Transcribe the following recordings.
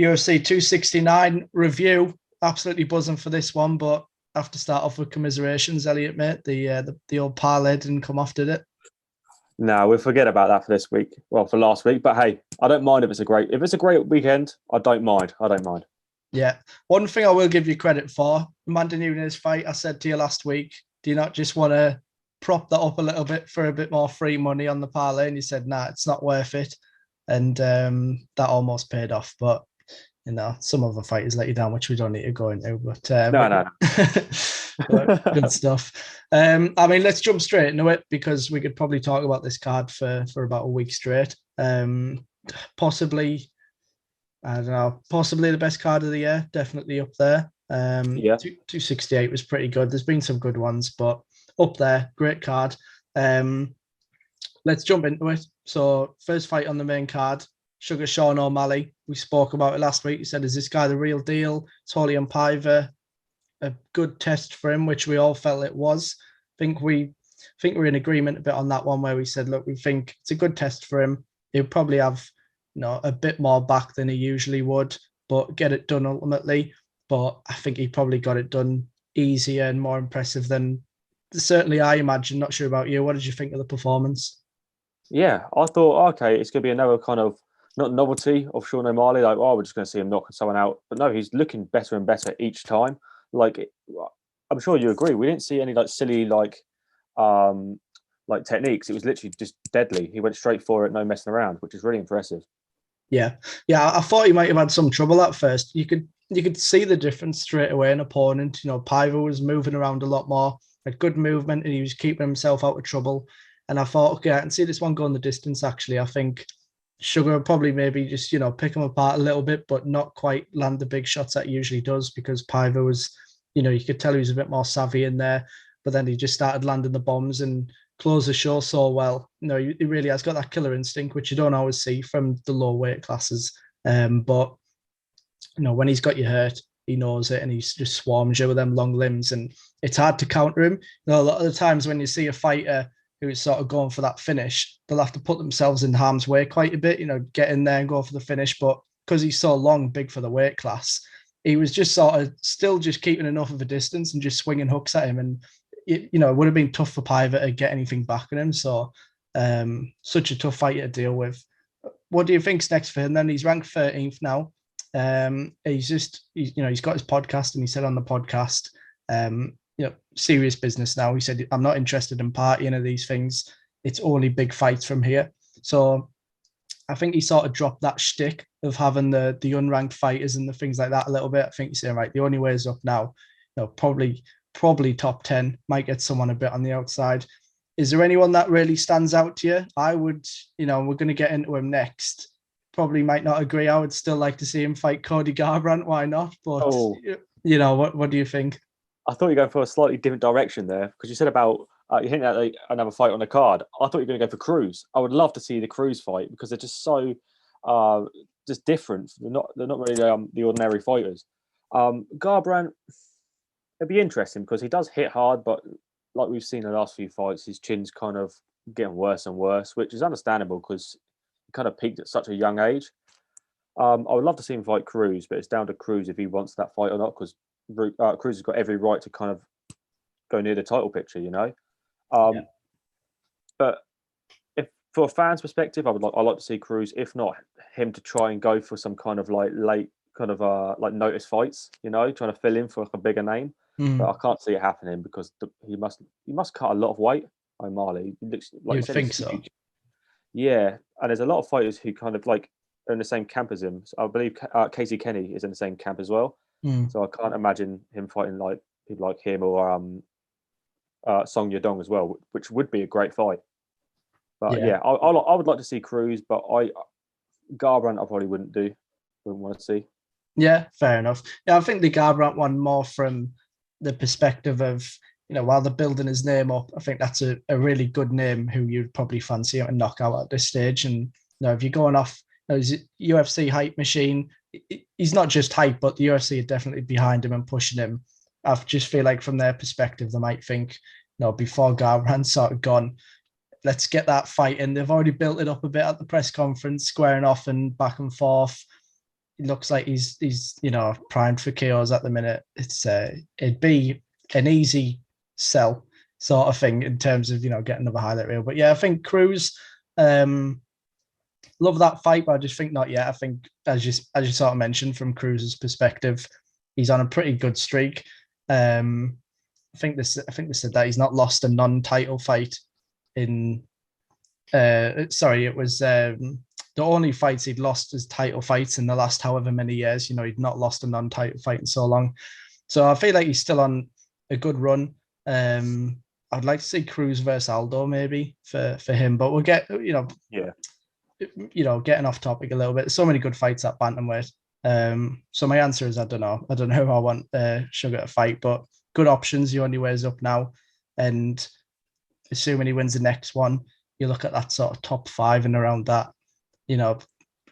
UFC 269 review. Absolutely buzzing for this one, but I have to start off with commiserations, Elliot, mate. The old parlay didn't come off, did it? No, we'll forget about that for this week. Well, for last week. But hey, I don't mind if it's a great weekend. I don't mind. I don't mind. Yeah. One thing I will give you credit for, Amanda Nunes fight, I said to you last week, do you not just want to prop that up a little bit for a bit more free money on the parlay? And you said, nah, it's not worth it. And that almost paid off. But, some other fighters let you down, which we don't need to go into. But, No. but good stuff. Let's jump straight into it because we could probably talk about this card for about a week straight. Possibly, I don't know, possibly the best card of the year, definitely up there. Yeah. 268 was pretty good. There's been some good ones, but up there, great card. Let's jump into it. So first fight on the main card, Sugar Sean O'Malley. We spoke about it last week. You said, is this guy the real deal? Tolian Piver, a good test for him, which we all felt it was. I think we're in agreement a bit on that one where we said, look, we think it's a good test for him. He'll probably have a bit more back than he usually would, but get it done ultimately. But I think he probably got it done easier and more impressive than certainly I imagine. Not sure about you. What did you think of the performance? Yeah, I thought, okay, it's going to be another kind of, not novelty of Sean O'Malley, like, oh, we're just going to see him knock someone out. But no, he's looking better and better each time. Like, I'm sure you agree. We didn't see any like silly like techniques. It was literally just deadly. He went straight for it, no messing around, which is really impressive. Yeah. I thought he might have had some trouble at first. You could see the difference straight away in opponent. Piver was moving around a lot more, had good movement, and he was keeping himself out of trouble. And I thought, okay, I can see this one going the distance, actually. I think Sugar will probably maybe just, pick him apart a little bit, but not quite land the big shots that he usually does because Piver was, you could tell he was a bit more savvy in there, but then he just started landing the bombs and closed the show so well. He really has got that killer instinct, which you don't always see from the low weight classes. But when he's got you hurt, he knows it and he just swarms you with them long limbs, and it's hard to counter him. A lot of the times when you see a fighter who's sort of going for that finish, they'll have to put themselves in harm's way quite a bit, get in there and go for the finish. But because he's so long, big for the weight class, he was just sort of still just keeping enough of a distance and just swinging hooks at him. And it would have been tough for Piver to get anything back on him. So such a tough fight to deal with. What do you think's next for him then? He's ranked 13th now. He's got his podcast, and he said on the podcast, serious business now. He said, I'm not interested in partying of these things. It's only big fights from here. So I think he sort of dropped that shtick of having the unranked fighters and the things like that a little bit. I think he's saying, right, the only way is up now. Probably top 10, might get someone a bit on the outside. Is there anyone that really stands out to you? I would, we're going to get into him next. Probably might not agree. I would still like to see him fight Cody Garbrandt. Why not? But, what do you think? I thought you were going for a slightly different direction there because you said about you hinted at another fight on the card. I thought you were going to go for Cruz. I would love to see the Cruz fight because they're just so just different. They're not really the ordinary fighters. Garbrandt, it'd be interesting because he does hit hard, but like we've seen in the last few fights, his chin's kind of getting worse and worse, which is understandable because he kind of peaked at such a young age. I would love to see him fight Cruz, but it's down to Cruz if he wants that fight or not because Cruz has got every right to kind of go near the title picture, But if for a fan's perspective, I'd like to see Cruz, if not him, to try and go for some kind of like late kind of like notice fights, trying to fill in for like a bigger name. But I can't see it happening because he must cut a lot of weight. O'Malley, he looks like you think so? Yeah, and there's a lot of fighters who kind of like are in the same camp as him. So I believe Casey Kenny is in the same camp as well. So I can't imagine him fighting like people like him or Song Yadong as well, which would be a great fight. But I would like to see Cruz, but Garbrandt I probably wouldn't want to see. Yeah, fair enough. Yeah, I think the Garbrandt one more from the perspective of, while they're building his name up, I think that's a really good name who you'd probably fancy him to knock out at this stage. And if you're going off his UFC hype machine, he's not just hype, but the UFC are definitely behind him and pushing him. I just feel like from their perspective, they might think, before Garbrandt's sort of gone, let's get that fight in. They've already built it up a bit at the press conference, squaring off and back and forth. It looks like he's primed for KOs at the minute. It'd be an easy sell sort of thing in terms of getting another highlight reel. But yeah, I think Cruz. Love that fight, but I just think not yet. I think as you sort of mentioned, from Cruz's perspective, he's on a pretty good streak. I think they said that he's not lost a non-title fight in. Sorry, it was the only fights he'd lost as title fights in the last however many years. He'd not lost a non-title fight in so long. So I feel like he's still on a good run. I'd like to see Cruz versus Aldo maybe for him, but we'll get getting off topic a little bit. There's so many good fights at bantamweight. So my answer is I don't know. I don't know who I want Sugar to fight, but good options. He only wears up now, and assuming he wins the next one, you look at that sort of top 5 and around that.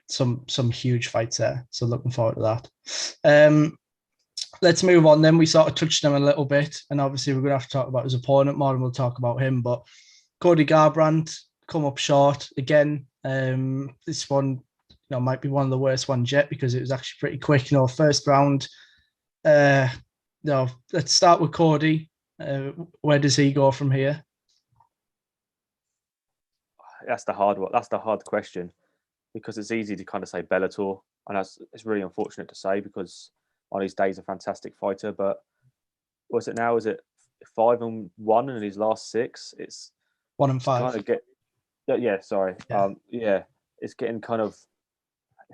Some huge fights there. So looking forward to that. Let's move on then. We sort of touched him a little bit, and obviously we're going to have to talk about his opponent more, and we'll talk about him. But Cody Garbrandt come up short again. This one, might be one of the worst ones yet because it was actually pretty quick. First round. Let's start with Cody. Where does he go from here? That's the hard one. That's the hard question, because it's easy to kind of say Bellator, and it's really unfortunate to say because on his day he's a fantastic fighter. But what's it now? Is it 5-1 in his last 6? It's 1-5. Kind of sorry. Yeah. It's getting kind of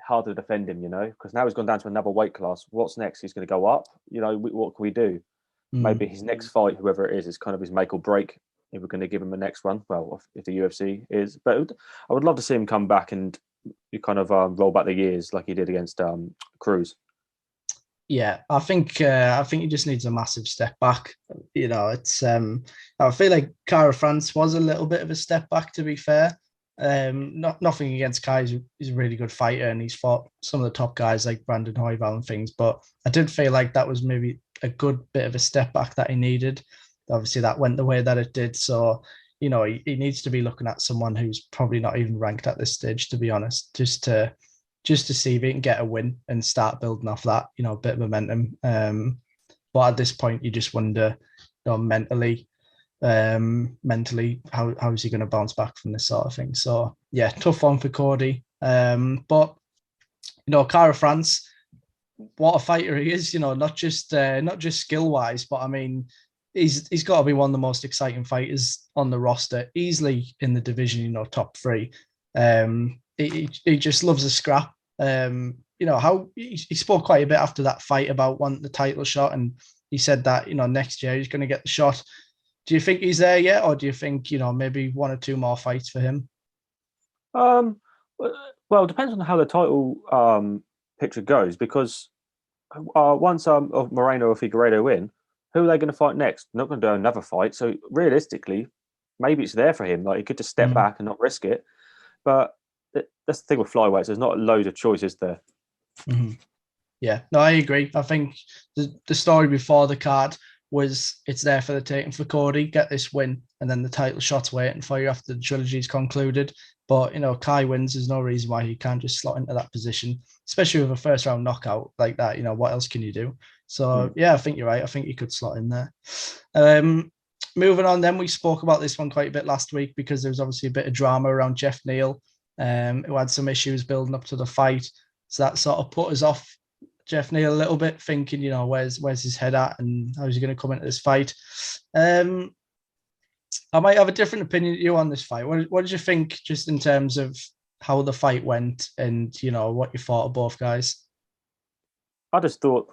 hard to defend him, because now he's gone down to another weight class. What's next? He's going to go up. What can we do? Maybe his next fight, whoever it is kind of his make or break. If we're going to give him the next one, well, if the UFC is, but I would love to see him come back and you kind of roll back the years like he did against Cruz. Yeah, I think he just needs a massive step back. It's I feel like Kara France was a little bit of a step back, to be fair. Nothing against Kai. He's a really good fighter and he's fought some of the top guys like Brandon Royval and things. But I did feel like that was maybe a good bit of a step back that he needed. Obviously, that went the way that it did. So, he needs to be looking at someone who's probably not even ranked at this stage, to be honest, just to see if he can get a win and start building off that, a bit of momentum. But at this point, you just wonder, mentally, how is he going to bounce back from this sort of thing? So, yeah, tough one for Cody. But, Kara France, what a fighter he is, not just skill wise, but I mean, he's got to be one of the most exciting fighters on the roster, easily in the division, top 3. He just loves a scrap. How he spoke quite a bit after that fight about wanting the title shot, and he said that next year he's going to get the shot. Do you think he's there yet, or do you think maybe 1 or 2 more fights for him? Well, it depends on how the title picture goes, because once Moreno or Figueiredo win, who are they going to fight next? They're not going to do another fight. So realistically, maybe it's there for him. Like, he could just step back and not risk it. But that's the thing with flyweights. There's not a load of choices there. Mm-hmm. Yeah, no, I agree. I think the story before the card was it's there for the taking for Cody. Get this win, and then the title shot's waiting for you after the trilogy's concluded. But Kai wins. There's no reason why he can't just slot into that position, especially with a first round knockout like that. What else can you do? So yeah, I think you're right. I think he could slot in there. Moving on, then we spoke about this one quite a bit last week because there was obviously a bit of drama around Jeff Neal, who had some issues building up to the fight. So that sort of put us off Jeff Neal a little bit, thinking, where's his head at and how's he going to come into this fight? I might have a different opinion to you on this fight. What did you think, just in terms of how the fight went and what you thought of both guys? I just thought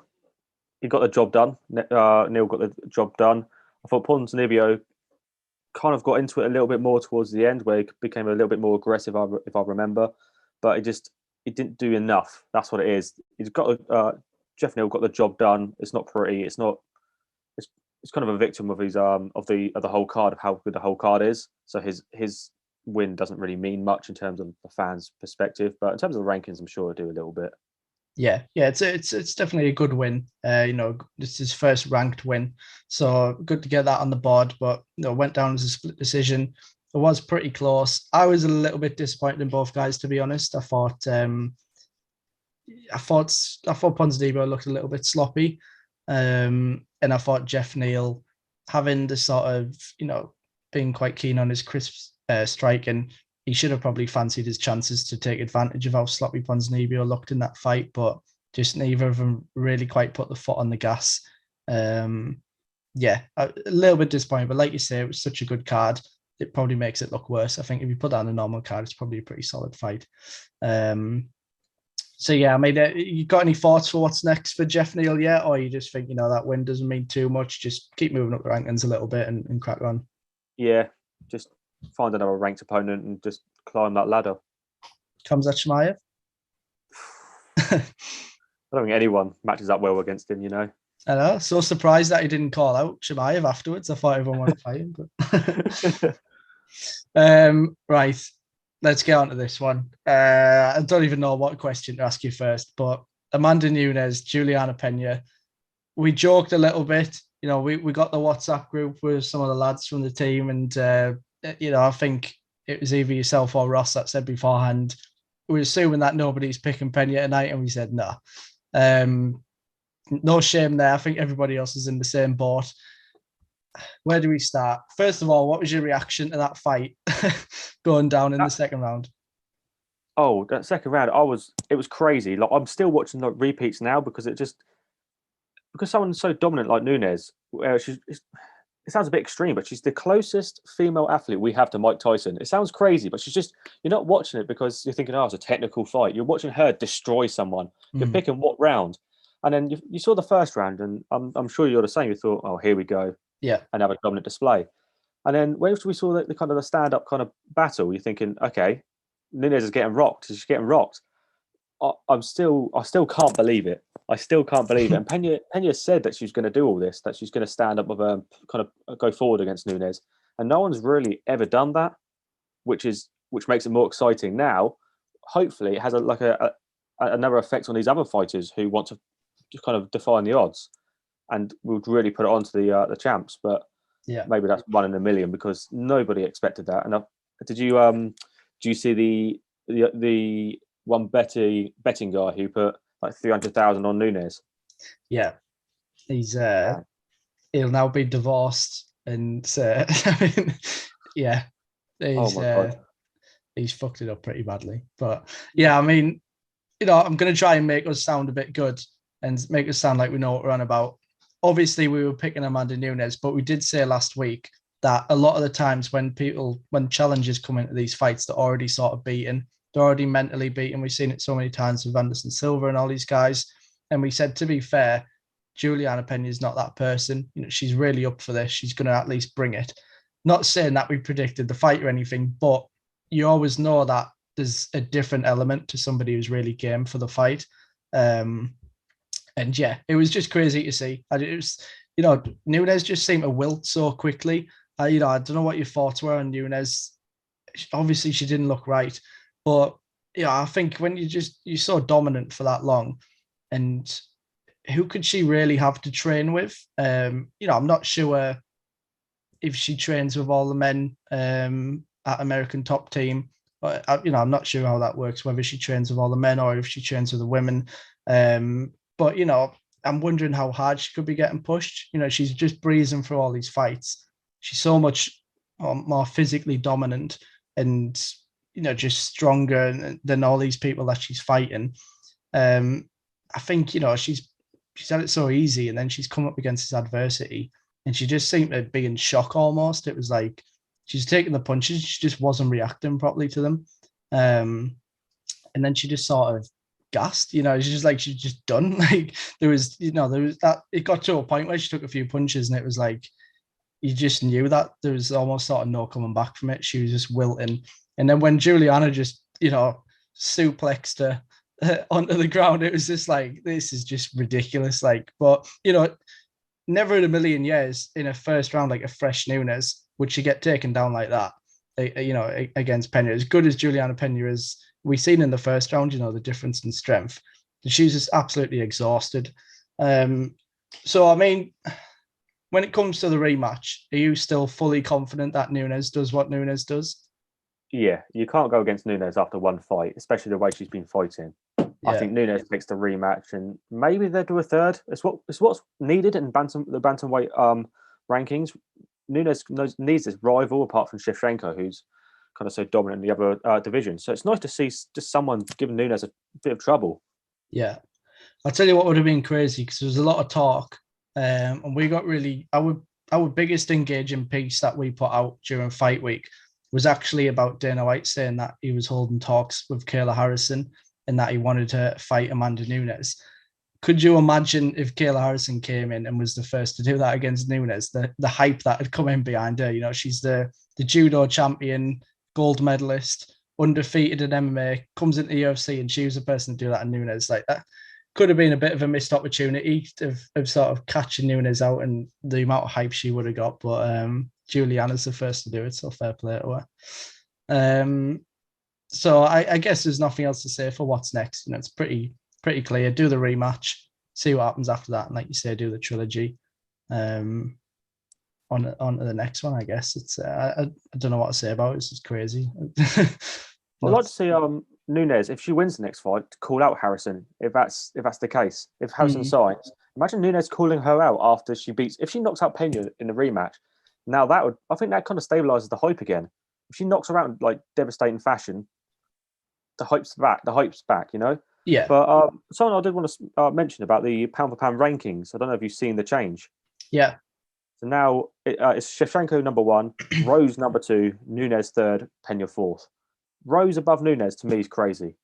he got the job done. Neal got the job done. I thought Ponzinibbio kind of got into it a little bit more towards the end, where he became a little bit more aggressive, if I remember. But he didn't do enough. That's what it is. He's got Jeff Neal got the job done. It's not pretty. It's not. It's kind of a victim of his of the whole card, of how good the whole card is. So his win doesn't really mean much in terms of the fans' perspective, but in terms of the rankings, I'm sure it'll do a little bit. Yeah, it's definitely a good win. It's his first ranked win, so good to get that on the board. But went down as a split decision. It was pretty close. I was a little bit disappointed in both guys, to be honest. I thought I thought Ponzinibbio looked a little bit sloppy, and I thought Jeff Neal having the sort of being quite keen on his crisp striking, he should have probably fancied his chances to take advantage of how sloppy Ponzinibbio looked in that fight, but just neither of them really quite put the foot on the gas. Yeah, a little bit disappointing, but like you say, it was such a good card. It probably makes it look worse. I think if you put that on a normal card, it's probably a pretty solid fight. So yeah, I mean, you got any thoughts for what's next for Jeff Neal yet, or you just think that win doesn't mean too much? Just keep moving up the rankings a little bit and crack on. Yeah, just find another ranked opponent and just climb that ladder. Khamzat Chimaev? I don't think anyone matches up well against him. I know. So surprised that he didn't call out Chimaev afterwards. I thought everyone wanted to fight him. But right. Let's get on to this one. I don't even know what question to ask you first, but Amanda Nunes, Juliana Pena. We joked a little bit. We got the WhatsApp group with some of the lads from the team, and I think it was either yourself or Ross that said beforehand, we're assuming that nobody's picking Pena tonight, and we said no. No shame there. I think everybody else is in the same boat. Where do we start? First of all, what was your reaction to that fight going down in the second round? Oh, that second round, it was crazy. Like, I'm still watching like repeats now because someone's so dominant like Nunes. It sounds a bit extreme, but she's the closest female athlete we have to Mike Tyson. It sounds crazy, but you're not watching it because you're thinking, oh, it's a technical fight. You're watching her destroy someone. You're picking what round. And then you saw the first round, and I'm sure you're the same. You thought, oh, here we go. Yeah. Another dominant display. And then when we saw the kind of the stand-up kind of battle, you're thinking, okay, Nunes is getting rocked. She's getting rocked. I still can't believe it. I still can't believe it. And Pena said that she's going to do all this, that she's going to stand up with kind of go forward against Nunes. And no one's really ever done that, which makes it more exciting. Now, hopefully, it has another effect on these other fighters who want to kind of defy the odds, and would really put it onto the champs. But yeah, maybe that's 1 in a million because nobody expected that. And do you see the one betting guy who put like 300,000 on Nunes? Yeah, he's he'll now be divorced, and I mean, yeah, he's fucked it up pretty badly. But yeah, I mean, I'm going to try and make us sound a bit good and make us sound like we know what we're on about. Obviously, we were picking Amanda Nunes, but we did say last week that a lot of the times when challengers come into these fights, they're already sort of beaten. They're already mentally beaten. We've seen it so many times with Anderson Silva and all these guys. And we said, to be fair, Juliana Pena is not that person. She's really up for this. She's going to at least bring it. Not saying that we predicted the fight or anything, but you always know that there's a different element to somebody who's really game for the fight. And yeah, it was just crazy to see. And it was, Nunes just seemed to wilt so quickly. I don't know what your thoughts were on Nunes. Obviously, she didn't look right, but I think when you're so dominant for that long, and who could she really have to train with? I'm not sure if she trains with all the men at American Top Team. But I'm not sure how that works. Whether she trains with all the men or if she trains with the women. But I'm wondering how hard she could be getting pushed. She's just breezing through all these fights. She's so much more physically dominant and just stronger than all these people that she's fighting. I think she's had it so easy, and then she's come up against this adversity, and she just seemed to be in shock almost. It was like she's taking the punches, she just wasn't reacting properly to them, and then she just sort of gassed. She's just done. Like there was that. It got to a point where she took a few punches, and it was like you just knew that there was almost sort of no coming back from it. She was just wilting, and then when Juliana just suplexed her onto the ground, it was just like, this is just ridiculous. Like, but never in a million years in a first round, like a fresh Nunes, would she get taken down like that, against Pena. As good as Juliana Pena is, we've seen in the first round, the difference in strength. She was just absolutely exhausted. So, I mean, when it comes to the rematch, are you still fully confident that Nunes does what Nunes does? Yeah, you can't go against Nunes after one fight, especially the way she's been fighting. I Yeah. think Nunes takes the rematch, and maybe they'll do a third. It's what's needed in the bantamweight rankings. Nunes needs this rival apart from Shevchenko, who's kind of so dominant in the other division. So it's nice to see just someone giving Nunes a bit of trouble. Yeah. I'll tell you what would have been crazy, because there was a lot of talk, and we got really our biggest engaging piece that we put out during fight week was actually about Dana White saying that he was holding talks with Kayla Harrison and that he wanted to fight Amanda Nunes. Could you imagine if Kayla Harrison came in and was the first to do that against Nunes? The hype that had come in behind her. You know, she's the judo champion, gold medalist, undefeated in MMA, comes into the UFC, and she was the person to do that. And Nunes, like, that could have been a bit of a missed opportunity of sort of catching Nunes out, and the amount of hype she would have got. But Juliana's the first to do it, so fair play to her. So I guess there's nothing else to say for what's next. You know, it's pretty clear. Do the rematch, see what happens after that, and like you say, do the trilogy. On to the next one, I guess. It's I don't know what to say about it. It's just crazy. I'd like to see Nunes, if she wins the next fight, to call out Harrison. If that's the case, if Harrison signs, imagine Nunes calling her out after she beats. If she knocks out Pena in the rematch, now I think that kind of stabilizes the hype again. If she knocks her out in like devastating fashion, the hype's back. The hype's back, you know. Yeah. But something I did want to mention about the pound for pound rankings. I don't know if you've seen the change. Yeah. So now it's Shevchenko number 1, Rose number 2, Nunes 3rd, Pena 4th. Rose above Nunes to me is crazy.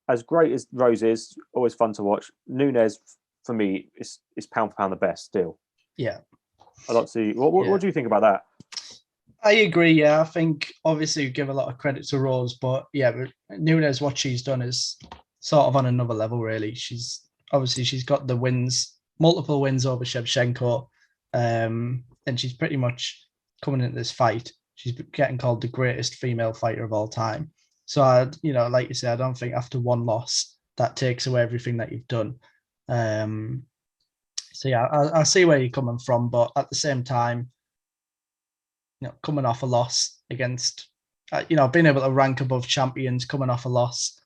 As great as Rose is, always fun to watch. Nunes for me is pound for pound the best still. Yeah. I'd like to see. What do you think about that? I agree. Yeah, I think obviously you give a lot of credit to Rose, but yeah, Nunes, what she's done is sort of on another level. Really, she's got the wins, multiple wins over Shevchenko, and she's pretty much coming into this fight. She's getting called the greatest female fighter of all time. So, like you said, I don't think after one loss that takes away everything that you've done. So yeah, I see where you're coming from, but at the same time, coming off a loss against, being able to rank above champions, coming off a loss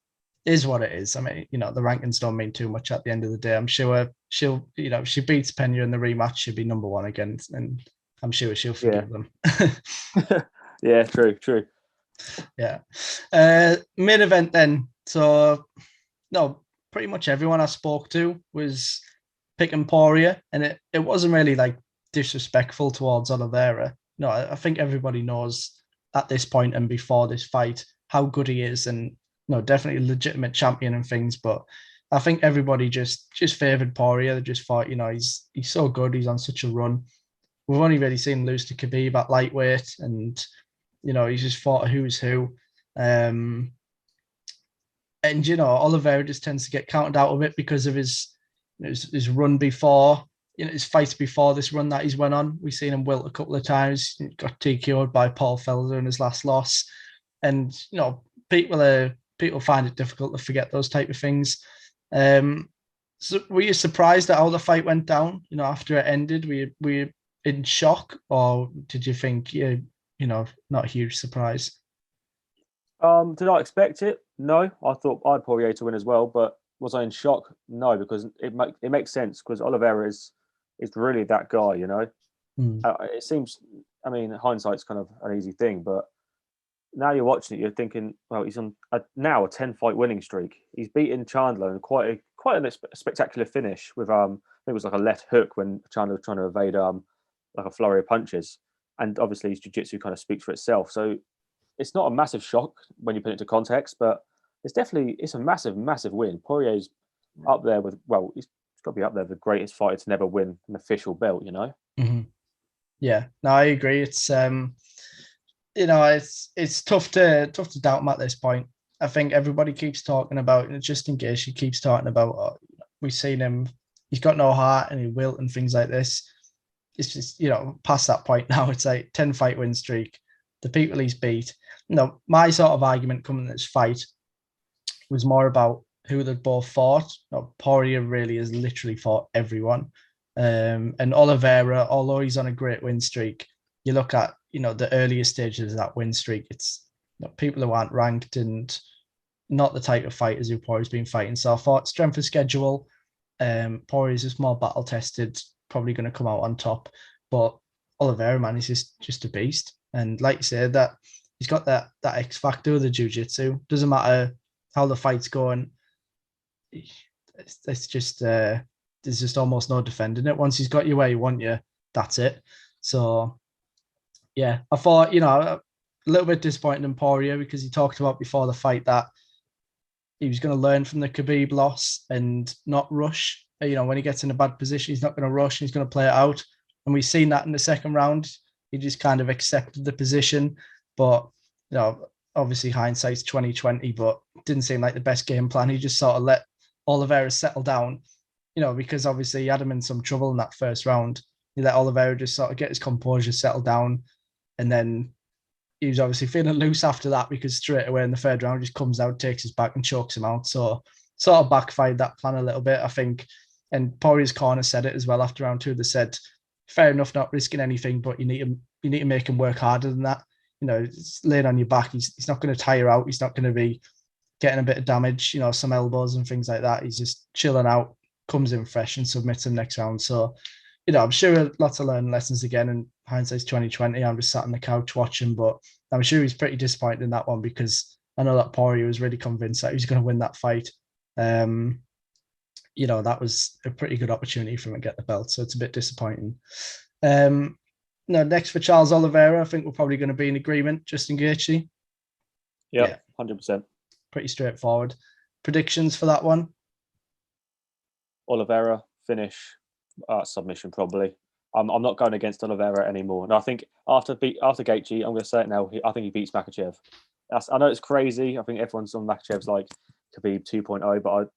is what it is. I mean, the rankings don't mean too much at the end of the day. I'm sure she'll, if she beats Pena in the rematch, she'll be number 1 again, and I'm sure she'll forgive them. Yeah, true. Yeah. Main event then. So, no, pretty much everyone I spoke to was picking Poirier, and it wasn't really like disrespectful towards Oliveira. No, I think everybody knows at this point and before this fight how good he is, and definitely a legitimate champion and things. But I think everybody just favoured Poirier. They just thought, he's so good. He's on such a run. We've only really seen him lose to Khabib at lightweight, and he's just fought a who's who. And Oliveira just tends to get counted out of it because of his run before. His fights before this run that he's went on. We've seen him wilt a couple of times. He got TKO'd by Paul Felder in his last loss. And, people find it difficult to forget those type of things. So were you surprised at how the fight went down, after it ended? Were you in shock, or did you think, not a huge surprise? Did I expect it? No. I thought I had Poirier to win as well, but was I in shock? No, because it makes sense, because Oliveira is really that guy, It seems, I mean, hindsight's kind of an easy thing, but now you're watching it, you're thinking, well, he's on now a 10-fight winning streak. He's beaten Chandler in quite a spectacular finish with I think it was like a left hook when Chandler was trying to evade like a flurry of punches, and obviously his jiu-jitsu kind of speaks for itself. So it's not a massive shock when you put it into context, but it's a massive win. Poirier's up there with, well, he's got to be up there with the greatest fighter to never win an official belt, Mm-hmm. Yeah, no, I agree. It's it's tough to doubt him at this point. I think everybody keeps talking about, and just in case, she keeps talking about, we've seen him, he's got no heart and he wilt and things like this. It's just, past that point now. It's like 10-fight win streak. The people he's beat. My sort of argument coming to this fight was more about who they'd both fought. Poirier really has literally fought everyone. And Oliveira, although he's on a great win streak, you look at, the earlier stages of that win streak, it's people who aren't ranked, and not the type of fighters who Poirier's been fighting. So I thought strength of schedule, Poirier's just more battle tested, probably going to come out on top. But Oliveira, man, he's just a beast. And like you said, that he's got that X factor with the jiu-jitsu. Doesn't matter how the fight's going. It's just there's just almost no defending it. Once he's got you where you want you, that's it. So yeah, I thought, a little bit disappointing in Poirier because he talked about before the fight that he was going to learn from the Khabib loss and not rush. When he gets in a bad position, he's not going to rush. He's going to play it out. And we've seen that in the second round. He just kind of accepted the position. But, obviously hindsight's 2020, but it didn't seem like the best game plan. He just sort of let Oliveira settle down, because obviously he had him in some trouble in that first round. He let Oliveira just sort of get his composure, settle down. And then he was obviously feeling loose after that because straight away in the third round, just comes out, takes his back and chokes him out. So sort of backfired that plan a little bit, I think. And Poirier's corner said it as well after round 2. They said, fair enough, not risking anything, but you need to make him work harder than that. It's laying on your back. He's not going to tire out. He's not going to be getting a bit of damage, some elbows and things like that. He's just chilling out, comes in fresh and submits him next round. So, I'm sure lots of learning lessons again, and hindsight's 2020. I'm just sat on the couch watching, but I'm sure he's pretty disappointed in that one because I know that Poirier was really convinced that he was going to win that fight. That was a pretty good opportunity for him to get the belt. So it's a bit disappointing. Next for Charles Oliveira, I think we're probably going to be in agreement. Justin Gaethje. Yeah, 100%. Pretty straightforward. Predictions for that one? Oliveira finish, submission probably. I'm not going against Oliveira anymore. And I think after Gaethje, I'm going to say it now. I think he beats Makhachev. I know it's crazy. I think everyone's on Makhachev's like Khabib 2.0, but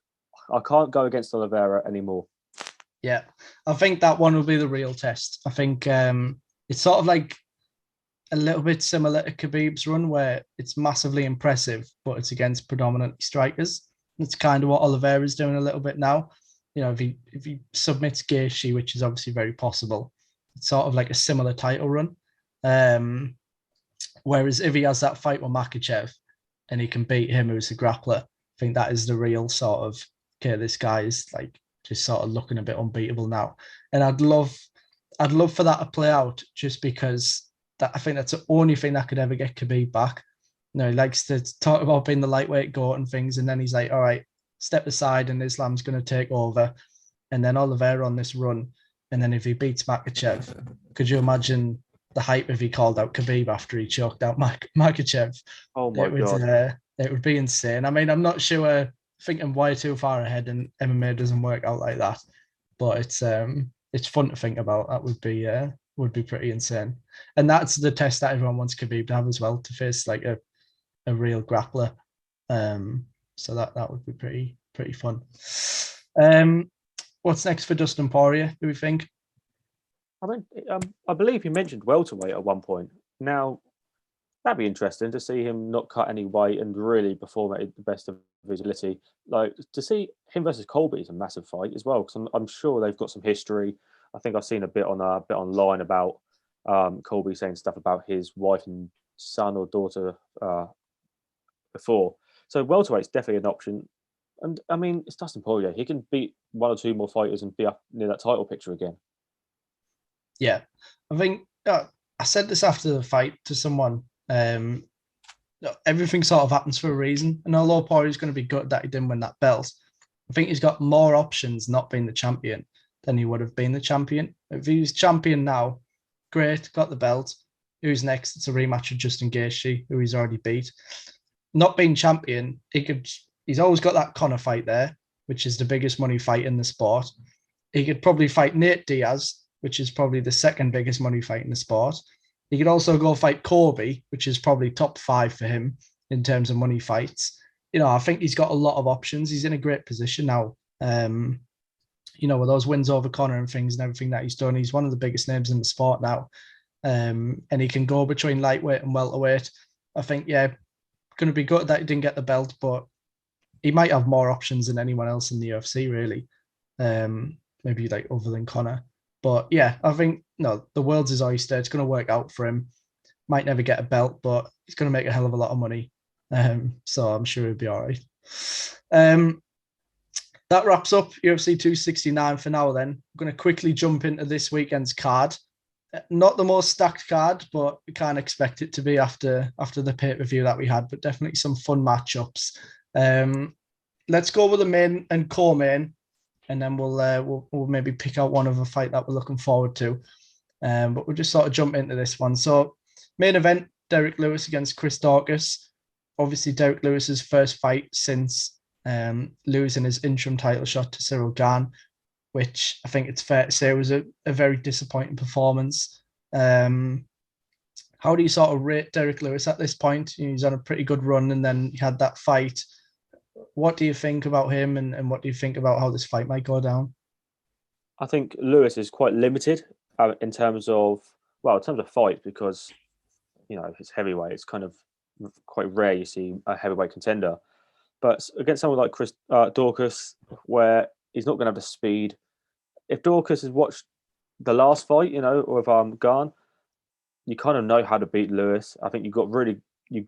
I can't go against Oliveira anymore. Yeah, I think that one will be the real test. I think it's sort of like a little bit similar to Khabib's run where it's massively impressive, but it's against predominantly strikers. It's kind of what Oliveira is doing a little bit now. If he submits Gaethje, which is obviously very possible, it's sort of like a similar title run. Whereas if he has that fight with Makhachev and he can beat him who's a grappler, I think that is the real sort of, okay, this guy is like just sort of looking a bit unbeatable now. And I'd love for that to play out just because I think that's the only thing that could ever get Khabib back. He likes to talk about being the lightweight goat and things, and then he's like, all right, step aside and Islam's going to take over. And then Oliveira on this run. And then if he beats Makhachev, could you imagine the hype if he called out Khabib after he choked out Makhachev? Oh my God. It would be insane. I mean, I'm not sure, thinking way too far ahead, and MMA doesn't work out like that. But it's fun to think about. That would be pretty insane. And that's the test that everyone wants Khabib to have as well, to face like a real grappler. So that would be pretty fun. What's next for Dustin Poirier, do we think? I mean, I believe he mentioned welterweight at one point. Now, that'd be interesting to see him not cut any weight and really perform at the best of his ability. Like, to see him versus Colby is a massive fight as well, because I'm sure they've got some history. I think I've seen a bit online about Colby saying stuff about his wife and son or daughter before. So welterweight's definitely an option. And I mean, it's Dustin Poirier. He can beat one or two more fighters and be up near that title picture again. Yeah, I think I said this after the fight to someone. Everything sort of happens for a reason. And although Poirier's going to be good that he didn't win that belt, I think he's got more options not being the champion than he would have been the champion. If he was champion now, great, got the belt. Who's next? It's a rematch of Justin Gaethje, who he's already beat. Not being champion, he's always got that Conor fight there, which is the biggest money fight in the sport. He could probably fight Nate Diaz, which is probably the second biggest money fight in the sport. He could also go fight Kobe, which is probably top 5 for him in terms of money fights. I think he's got a lot of options. He's in a great position now. With those wins over Conor and things and everything that he's done, he's one of the biggest names in the sport now. And he can go between lightweight and welterweight. I think, going to be good that he didn't get the belt, but he might have more options than anyone else in the UFC, really. Maybe like other than Conor. But yeah, I think, the world's his oyster. It's going to work out for him. Might never get a belt, but he's going to make a hell of a lot of money. So I'm sure he'll be all right. Um, that wraps up UFC 269 for now. Then I'm going to quickly jump into this weekend's card. Not the most stacked card, but we can't expect it to be after the pay-per-view that we had. But definitely some fun matchups. Let's go with the main and co-main, and then we'll maybe pick out one of a fight that we're looking forward to. But we'll just sort of jump into this one. So, main event: Derek Lewis against Chris Daukaus. Obviously, Derek Lewis's first fight since losing his interim title shot to Cyril Gane, which I think it's fair to say was a very disappointing performance. How do you sort of rate Derek Lewis at this point? He's on a pretty good run, and then he had that fight. What do you think about him, and what do you think about how this fight might go down? I think Lewis is quite limited in terms of fight, because it's heavyweight. It's kind of quite rare you see a heavyweight contender, but against someone like Chris Daukaus, where he's not going to have the speed. If Daukaus has watched the last fight, with Gane, you kind of know how to beat Lewis. I think you've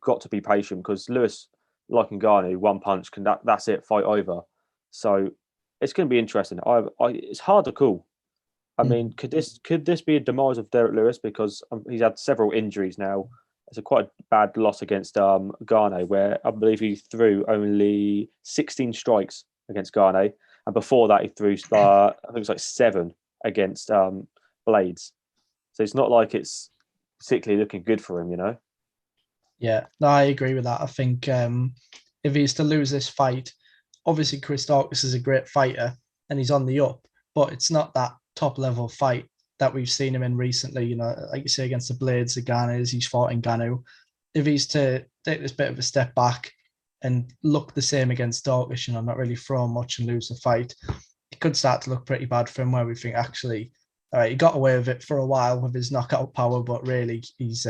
got to be patient, because Lewis, like in Gane, one punch that's it, fight over. So it's going to be interesting. It's hard to call. I mean, could this be a demise of Derek Lewis, because he's had several injuries now? It's a quite bad loss against Gane, where I believe he threw only 16 strikes against Gane, and before that he threw I think it was like 7 against Blades. So it's not like it's particularly looking good for him. Yeah, no, I agree with that. I think if he's to lose this fight, obviously Chris Daukaus is a great fighter and he's on the up, but it's not that top level fight that we've seen him in recently. Like you say, against the Blades, the Ganas, he's fought in Ganu. If he's to take this bit of a step back and look the same against Daukaus, not really throw much and lose the fight, it could start to look pretty bad for him, where we think actually, all right, he got away with it for a while with his knockout power, but really he's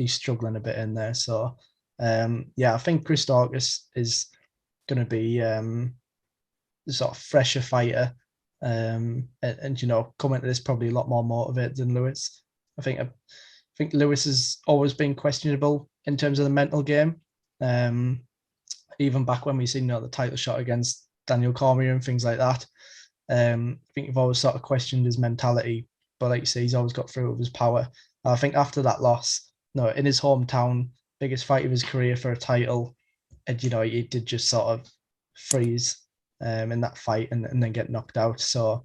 struggling a bit in there. So yeah, I think Chris Daukaus is going to be the sort of fresher fighter, and coming to this probably a lot more motivated than Lewis. I think Lewis has always been questionable in terms of the mental game. Even back when we seen the title shot against Daniel Cormier and things like that. I think you've always sort of questioned his mentality, but like you say, he's always got through with his power. I think after that loss, in his hometown, biggest fight of his career for a title, and he did just sort of freeze in that fight and then get knocked out. So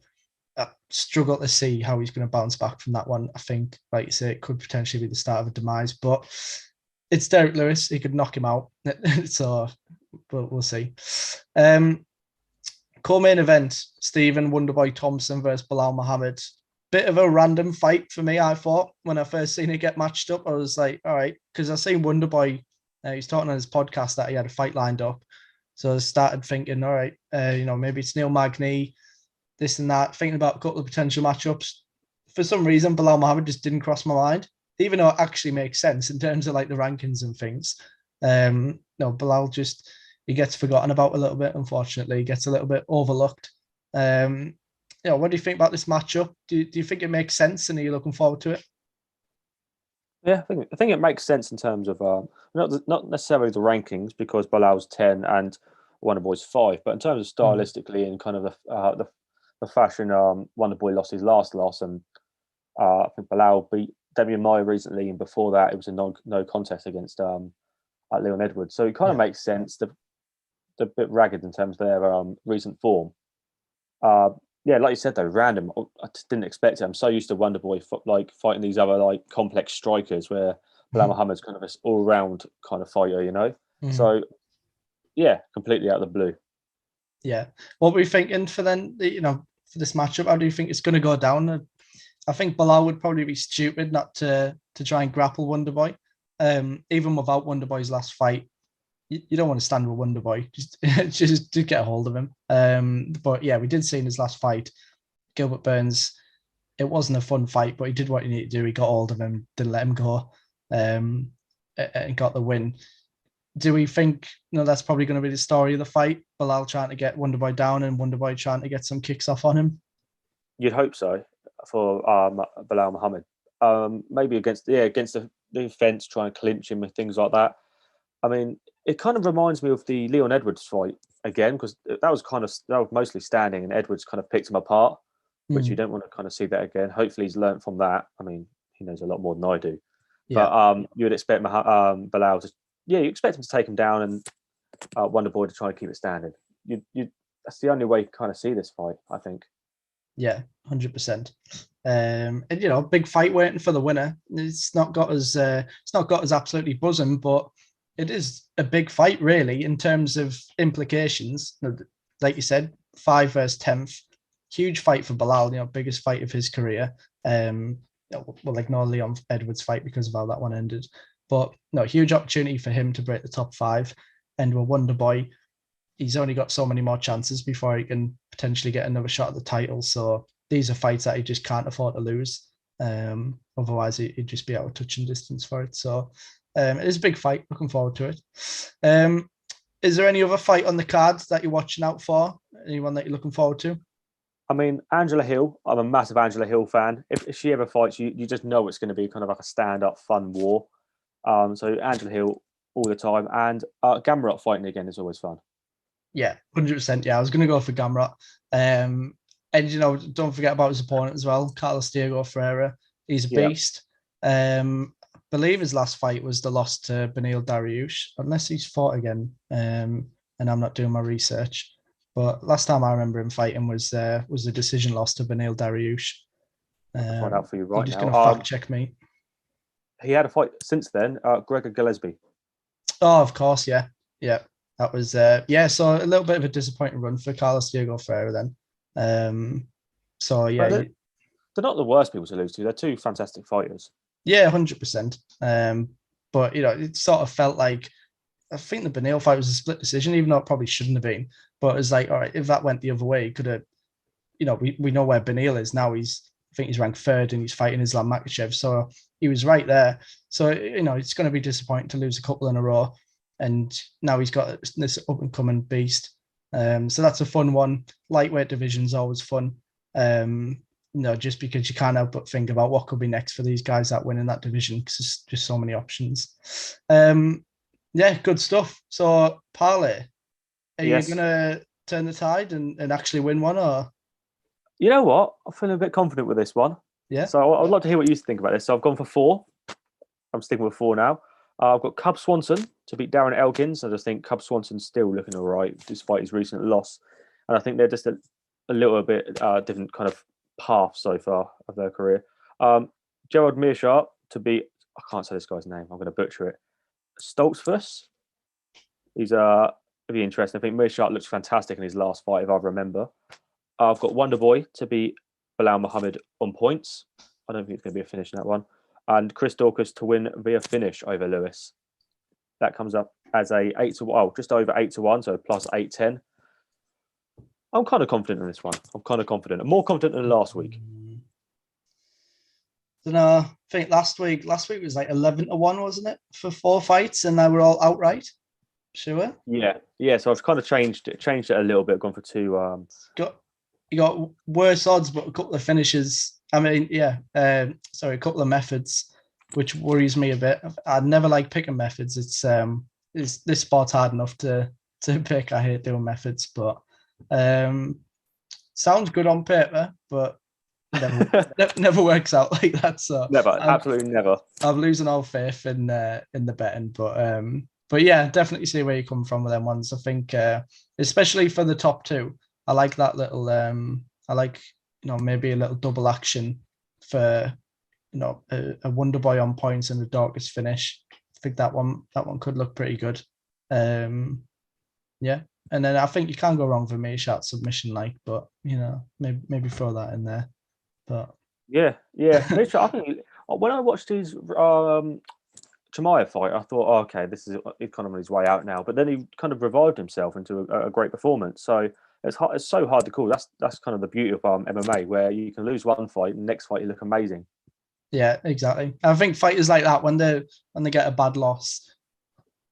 I struggle to see how he's going to bounce back from that one. I think, like you say, it could potentially be the start of a demise, but it's Derek Lewis. He could knock him out. So we'll see. Co-main event, Stephen Wonderboy Thompson versus Bilal Muhammad. Bit of a random fight for me, I thought. When I first seen it get matched up, I was like, all right, because I seen Wonderboy, he's talking on his podcast that he had a fight lined up. So I started thinking, all right, maybe it's Neil Magny, this and that, thinking about a couple of potential matchups. For some reason, Bilal Muhammad just didn't cross my mind, even though it actually makes sense in terms of like the rankings and things. No, Bilal just, he gets forgotten about a little bit, unfortunately. He gets a little bit overlooked. What do you think about this matchup? Do you think it makes sense, and are you looking forward to it? Yeah, I think it makes sense in terms of not necessarily the rankings, because Bilal's 10 and Wonderboy's 5, but in terms of stylistically and kind of the fashion, Wonderboy lost his last loss, and I think Bilal beat Damian Maia recently, and before that it was a no contest against Leon Edwards. So it kind of makes sense. They're a bit ragged in terms of their recent form. Yeah, like you said though, random. I just didn't expect it. I'm so used to Wonderboy fighting these other like complex strikers, where Bilal Muhammad's kind of this all-round kind of fighter. So yeah, completely out of the blue. Yeah. What were you thinking for then? For this matchup, how do you think it's going to go down? I think Bilal would probably be stupid not to try and grapple Wonderboy. Even without Wonderboy's last fight, you don't want to stand with Wonderboy. Just to get a hold of him. But yeah, we did see in his last fight, Gilbert Burns. It wasn't a fun fight, but he did what he needed to do. He got hold of him, didn't let him go, and got the win. Do we think that's probably going to be the story of the fight? Bilal trying to get Wonderboy down and Wonderboy trying to get some kicks off on him? You'd hope so for Bilal Muhammad. Maybe against the fence, try and clinch him and things like that. I mean, it kind of reminds me of the Leon Edwards fight again, because that was mostly standing, and Edwards kind of picked him apart, which you Mm, don't want to kind of see that again. Hopefully, he's learned from that. I mean, he knows a lot more than I do, yeah. but you would expect Bilal to, yeah, you expect him to take him down, and Wonder Boy to try and keep it standing. You that's the only way you kind of see this fight, I think. Yeah, 100%. And big fight waiting for the winner. It's not got as absolutely buzzing, but it is a big fight, really, in terms of implications. Like you said, 5 versus 10th, huge fight for Bilal. Biggest fight of his career. We'll ignore Leon Edwards' fight because of how that one ended, but no, huge opportunity for him to break the top five. And with Wonder Boy, he's only got so many more chances before he can potentially get another shot at the title. So these are fights that he just can't afford to lose. Otherwise, he'd just be out of touching distance for it. So it is a big fight. Looking forward to it. Is there any other fight on the cards that you're watching out for? Anyone that you're looking forward to? I mean, Angela Hill, I'm a massive Angela Hill fan. If she ever fights, you just know it's going to be kind of like a stand-up fun war. So Angela Hill all the time. And Gamrot fighting again is always fun. Yeah, 100%. Yeah, I was going to go for Gamrot. And, don't forget about his opponent as well, Carlos Diego Ferreira. He's a beast. I believe his last fight was the loss to Beneil Dariush, unless he's fought again. And I'm not doing my research. But last time I remember him fighting was a decision loss to Beneil Dariush. I'll find out for you right you're just now. going to fact check me. He had a fight since then, Gregor Gillespie. Oh, of course, yeah. Yeah. That was so a little bit of a disappointing run for Carlos Diego Ferreira then. So yeah, they're not the worst people to lose to. They're two fantastic fighters. Yeah, 100%. But it sort of felt like, I think the Beneil fight was a split decision, even though it probably shouldn't have been. But it's like, all right, if that went the other way, could have, we know where Beneil is now. I think he's ranked third and he's fighting Islam Makhachev. So he was right there. So, it's going to be disappointing to lose a couple in a row. And now he's got this up and coming beast. So that's a fun one. Lightweight division's always fun. Just because you can't help but think about what could be next for these guys that win in that division, because there's just so many options. Good stuff. So, Parlay, are you going to turn the tide and actually win one, or? You know what? I'm feeling a bit confident with this one. Yeah. So I'd like to hear what you think about this. So I've gone for 4. I'm sticking with 4 now. I've got Cub Swanson to beat Darren Elkins. I just think Cub Swanson's still looking all right despite his recent loss. And I think they're just a little bit different kind of path so far of their career. Gerald Meerschaert to beat, I can't say this guy's name, I'm going to butcher it, Stoltzfus. He's it'll be interesting. I think Meerschaert looks fantastic in his last fight, if I remember. I've got Wonder Boy to beat Bilal Muhammad on points. I don't think it's going to be a finish in that one. And Chris Daukaus to win via finish over Lewis. That comes up as a just over 8-1, so plus 810. I'm kind of confident in this one. I'm more confident than last week. I think last week was like 11-1, wasn't it, for 4 fights, and they were all outright. Sure. Yeah. So I've kind of changed it a little bit. I've gone for 2. You got worse odds, but a couple of finishes. I mean, a couple of methods, which worries me a bit. I never like picking methods. It's this sport's hard enough to pick. I hate doing methods, but sounds good on paper, but never works out like that. So absolutely never. I'm losing all faith in the betting, but yeah, definitely see where you come from with them ones. I think, especially for the top 2, I like that little. I like maybe a little double action for a Wonder Boy on points and a Daukaus finish. I think that one could look pretty good. Yeah, and then I think you can't go wrong for Meerschaert submission, but maybe throw that in there. But yeah, Meerschaert, I think when I watched his Chimaev fight, I thought, okay, this is he's kind of on his way out now. But then he kind of revived himself into a great performance. So it's so hard to call. That's kind of the beauty of MMA, where you can lose one fight and the next fight you look amazing. Yeah, exactly. I think fighters like that, when they get a bad loss,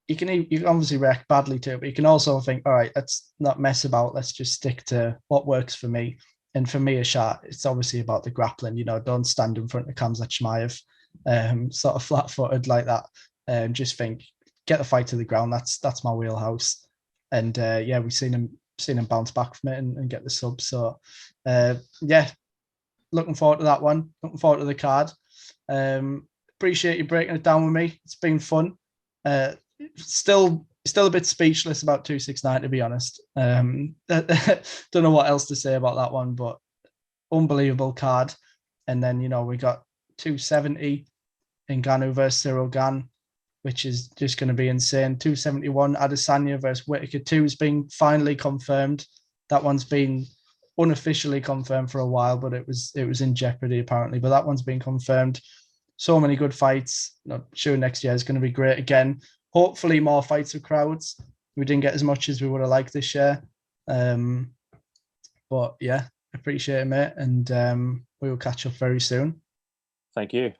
you can obviously react badly to it, but you can also think, all right, let's not mess about. Let's just stick to what works for me. And for me, it's obviously about the grappling. Don't stand in front of Khamzat Chimaev, sort of flat-footed like that. Just think, get the fight to the ground. That's my wheelhouse. And yeah, we've seen him bounce back from it and get the sub. So yeah, looking forward to that one. Looking forward to the card. Appreciate you breaking it down with me. It's been fun. Still a bit speechless about 269, to be honest. Don't know what else to say about that one, but unbelievable card. And then, we got 270 Ngannou versus Cyril Gane, which is just going to be insane. 271 Adesanya versus Whittaker 2 has been finally confirmed. That one's been unofficially confirmed for a while, but it was in jeopardy apparently. But that one's been confirmed. So many good fights. Sure, next year is going to be great again. Hopefully more fights with crowds. We didn't get as much as we would have liked this year. But yeah, appreciate it, mate. And we will catch up very soon. Thank you.